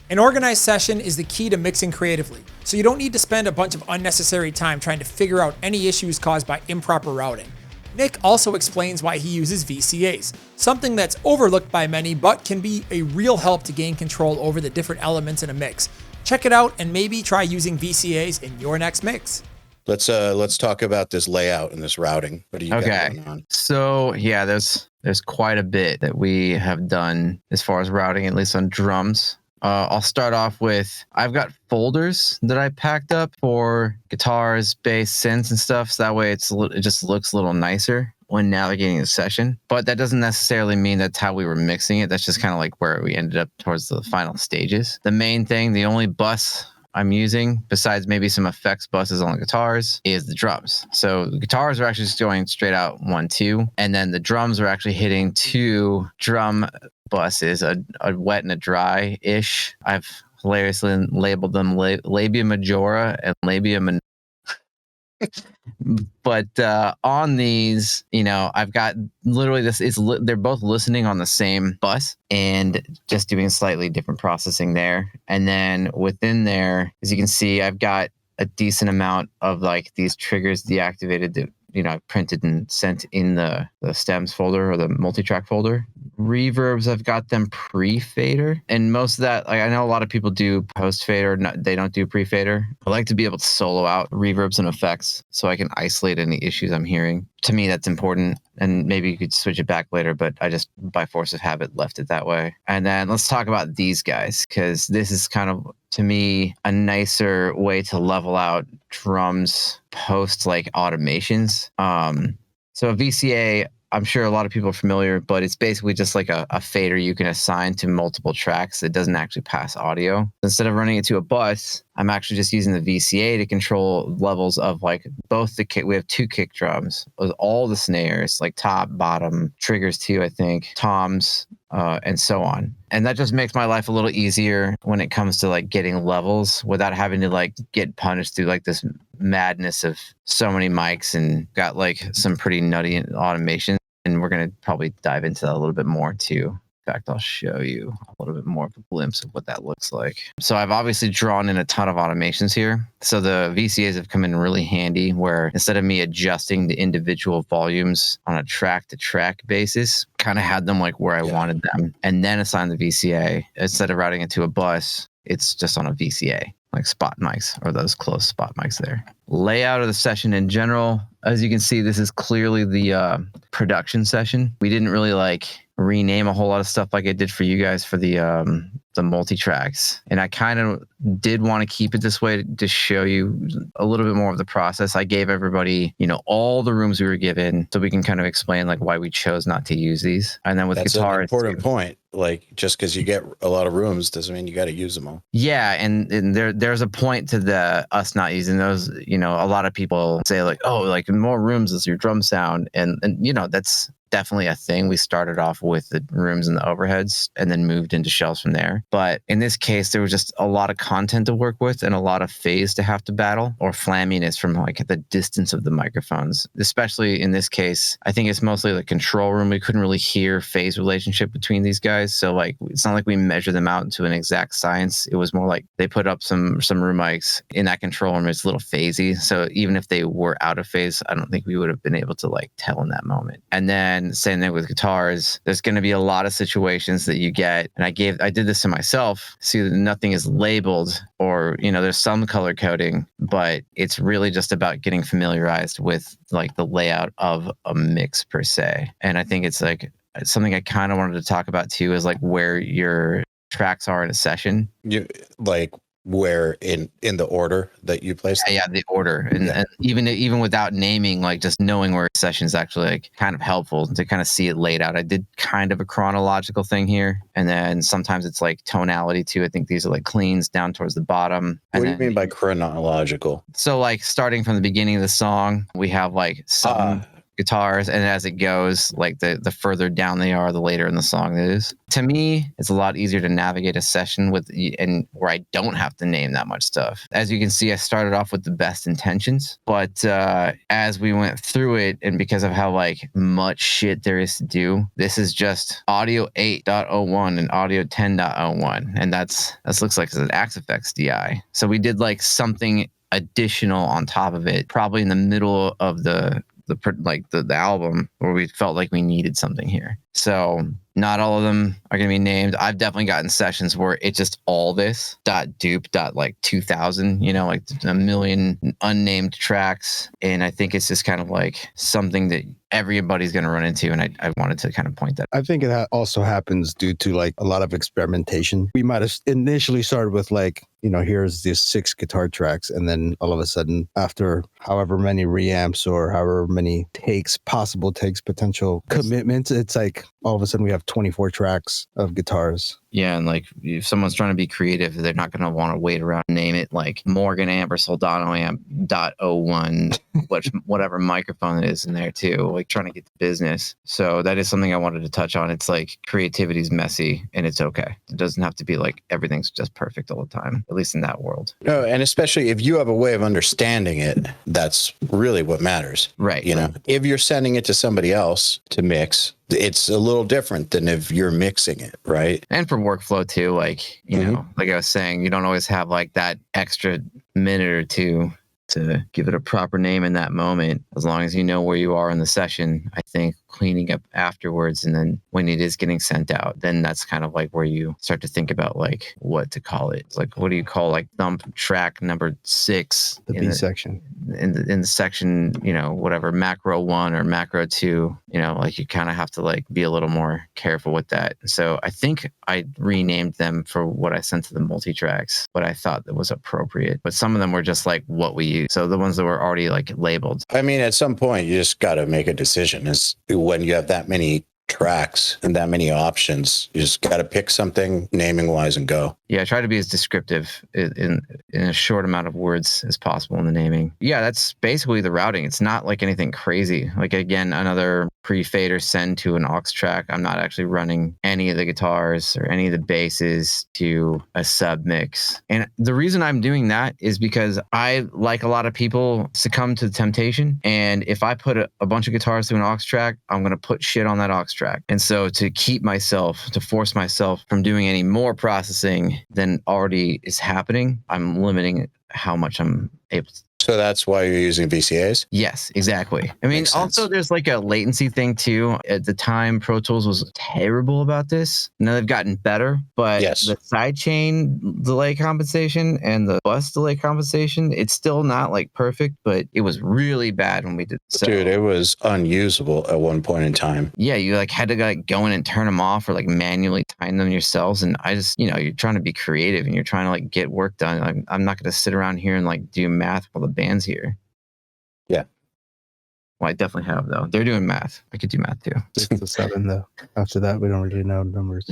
An organized session is the key to mixing creatively, so you don't need to spend a bunch of unnecessary time trying to figure out any issues caused by improper routing. Nick also explains why he uses VCAs, something that's overlooked by many but can be a real help to gain control over the different elements in a mix. Check it out and maybe try using VCAs in your next mix. Let's talk about this layout and this routing. What do you got going on? So yeah, there's quite a bit that we have done as far as routing, at least on drums. I'll start off with, I've got folders that I packed up for guitars, bass, synths, and stuff. So that way it just looks a little nicer when navigating the session. But that doesn't necessarily mean that's how we were mixing it. That's just kind of like where we ended up towards the final stages. The main thing, the only bus I'm using, besides maybe some effects buses on the guitars, is the drums. So the guitars are actually just going straight out 1, 2, and then the drums are actually hitting 2 drum buses, a wet and a dry-ish. I've hilariously labeled them labia majora and labia minora. But on these, I've got literally they're both listening on the same bus and just doing slightly different processing there. And then within there, as you can see, I've got a decent amount of like these triggers deactivated that, I printed and sent in the stems folder or the multi-track folder. Reverbs, I've got them pre-fader, and most of that, like, I know a lot of people do post-fader, they don't do pre-fader. I like to be able to solo out reverbs and effects so I can isolate any issues I'm hearing. To me, that's important, and maybe you could switch it back later, but I just, by force of habit, left it that way. And then let's talk about these guys, because this is kind of, to me, a nicer way to level out drums post like automations. So a VCA, I'm sure a lot of people are familiar, but it's basically just like a fader you can assign to multiple tracks that doesn't actually pass audio. Instead of running it to a bus, I'm actually just using the VCA to control levels of like both the kick. We have 2 kick drums with all the snares, like top, bottom, triggers too, I think, toms, and so on. And that just makes my life a little easier when it comes to like getting levels without having to like get punished through like this madness of so many mics, and got like some pretty nutty automation. And we're going to probably dive into that a little bit more too. In fact, I'll show you a little bit more of a glimpse of what that looks like. So I've obviously drawn in a ton of automations here. So the VCAs have come in really handy, where instead of me adjusting the individual volumes on a track-to-track basis, kind of had them like where I wanted them, and then assign the VCA. Instead of routing it to a bus, it's just on a VCA, like spot mics, or those close spot mics there. Layout of the session in general, as you can see, this is clearly the production session. We didn't really like rename a whole lot of stuff like I did for you guys for the multi-tracks. And I kind of did want to keep it this way to show you a little bit more of the process. I gave everybody, all the rooms we were given, so we can kind of explain like why we chose not to use these. And then with that's guitars, an important point. Like, just because you get a lot of rooms doesn't mean you got to use them all. Yeah, and there's a point to us not using those. A lot of people say like, oh, like more rooms is your drum sound, and that's definitely a thing. We started off with the rooms and the overheads and then moved into shells from there. But in this case, there was just a lot of content to work with and a lot of phase to have to battle, or flamminess from like the distance of the microphones. Especially in this case, I think it's mostly the control room. We couldn't really hear phase relationship between these guys. So like, it's not like we measure them out into an exact science. It was more like they put up some room mics in that control room. It's a little phasey. So even if they were out of phase, I don't think we would have been able to like tell in that moment. And then same thing with guitars. There's going to be a lot of situations that you get, and I did this to myself. See that nothing is labeled, or there's some color coding, but it's really just about getting familiarized with like the layout of a mix per se. And I think it's like something I kind of wanted to talk about too, is like where your tracks are in a session. You like where in the order that you place them? Yeah, the order. And even without naming, like just knowing where a session is actually like kind of helpful to kind of see it laid out. I did kind of a chronological thing here. And then sometimes it's like tonality too. I think these are like cleans down towards the bottom. What do you mean by chronological? So like starting from the beginning of the song, we have like some guitars, and as it goes, like the further down they are, the later in the song it is. To me, it's a lot easier to navigate a session with, and where I don't have to name that much stuff. As you can see, I started off with the best intentions, but as we went through it, and because of how like much shit there is to do, this is just audio 8.01 and audio 10.01, and that looks like it's an Axe Effects DI. So we did like something additional on top of it, probably in the middle of the album, where we felt like we needed something here. So not all of them are going to be named. I've definitely gotten sessions where it's just all this .dupe like 2000, like a million unnamed tracks. And I think it's just kind of like something that everybody's going to run into. And I wanted to kind of point that. I think it also happens due to like a lot of experimentation. We might have initially started with like, here's these 6 guitar tracks. And then all of a sudden, after however many reamps or however many possible potential commitments, it's like all of a sudden we have 24 tracks of guitars. Yeah, and like if someone's trying to be creative, they're not going to want to wait around and name it like Morgan amp or Soldano amp .01, whatever microphone it is in there too, like trying to get the business. So that is something I wanted to touch on. It's like creativity is messy and it's okay. It doesn't have to be like everything's just perfect all the time, at least in that world. No, and especially if you have a way of understanding it, that's really what matters. Right. If you're sending it to somebody else to mix, it's a little different than if you're mixing it, right? And for workflow too, like, like I was saying, you don't always have like that extra minute or two to give it a proper name in that moment. As long as you know where you are in the session, I think cleaning up afterwards, and then when it is getting sent out, then that's kind of like where you start to think about like what to call it. It's like, what do you call like thumb track number 6? The B section. In the section, whatever, macro 1 or macro 2, like you kind of have to like be a little more careful with that. So I think I renamed them for what I sent to the multi-tracks, what I thought that was appropriate. But some of them were just like what we use. So the ones that were already like labeled. I mean, at some point, you just got to make a decision. Is when you have that many tracks and that many options, you just got to pick something naming wise and go. Yeah, I try to be as descriptive in a short amount of words as possible in the naming. Yeah, that's basically the routing. It's not like anything crazy. Like again, another pre-fader send to an aux track. I'm not actually running any of the guitars or any of the basses to a sub mix. And the reason I'm doing that is because I, like a lot of people, succumb to the temptation. And if I put a bunch of guitars to an aux track, I'm going to put shit on that aux track. And so to force myself from doing any more processing than already is happening, I'm limiting how much I'm able to. So that's why you're using VCAs? Yes, exactly. I mean, also there's like a latency thing too. At the time, Pro Tools was terrible about this. Now they've gotten better, but the sidechain delay compensation and the bus delay compensation, it's still not like perfect, but it was really bad when we did. So, dude, it was unusable at one point in time. Yeah, you like had to like go in and turn them off or like manually time them yourselves. And I just, you're trying to be creative and you're trying to like get work done. I'm not going to sit around here and like do math while the band's here. Yeah. Well, I definitely have though. They're doing math. I could do math too. 6 to 7 though. After that, we don't really know numbers.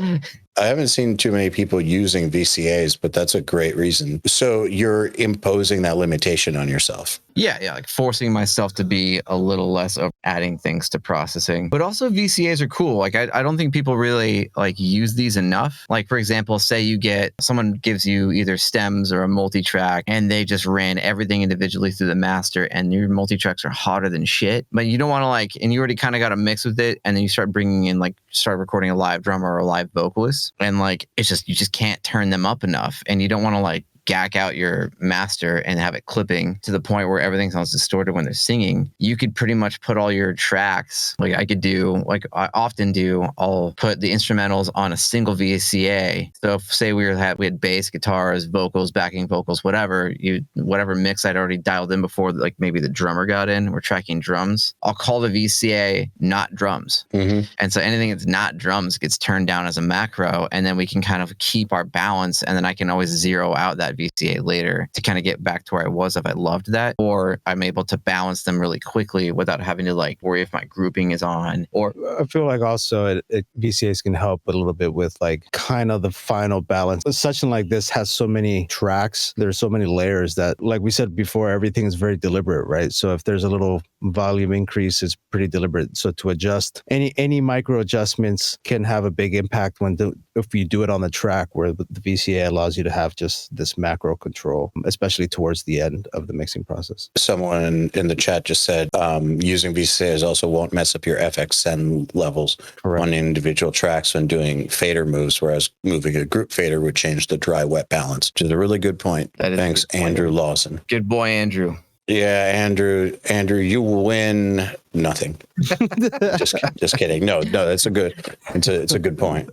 I haven't seen too many people using VCAs, but that's a great reason. So you're imposing that limitation on yourself. Yeah, like forcing myself to be a little less of adding things to processing. But also VCAs are cool. Like I don't think people really like use these enough. Like for example, say someone gives you either stems or a multi-track and they just ran everything individually through the master and your multi-tracks are hotter than shit. But you don't want to and you already kind of got a mix with it, and then you start bringing in start recording a live drummer or a live vocalist, and it's just, you just can't turn them up enough, and you don't want to gack out your master and have it clipping to the point where everything sounds distorted when they're singing. You could pretty much put all your tracks, I could do, I often do, I'll put the instrumentals on a single VCA. So if, say we had bass, guitars, vocals, backing vocals, whatever mix I'd already dialed in before, maybe the drummer got in, we're tracking drums, I'll call the VCA not drums. Mm-hmm. And so anything that's not drums gets turned down as a macro, and then we can kind of keep our balance, and then I can always zero out that VCA later to kind of get back to where I was if I loved that, or I'm able to balance them really quickly without having to like worry if my grouping is on. Or I feel like also VCAs can help a little bit with like kind of the final balance. Something like this has so many tracks. There's so many layers that, like we said before, everything is very deliberate, right? So if there's a little volume increase, it's pretty deliberate. So to adjust any micro adjustments can have a big impact if you do it on the track, where the VCA allows you to have just this macro control, especially towards the end of the mixing process. Someone in the chat just said using VCAs also won't mess up your FX send levels on individual tracks when doing fader moves, whereas moving a group fader would change the dry-wet balance, which is a really good point. Thanks, Andrew Lawson. Good boy, Andrew. Yeah, Andrew, you win nothing. just kidding. No, it's a good point.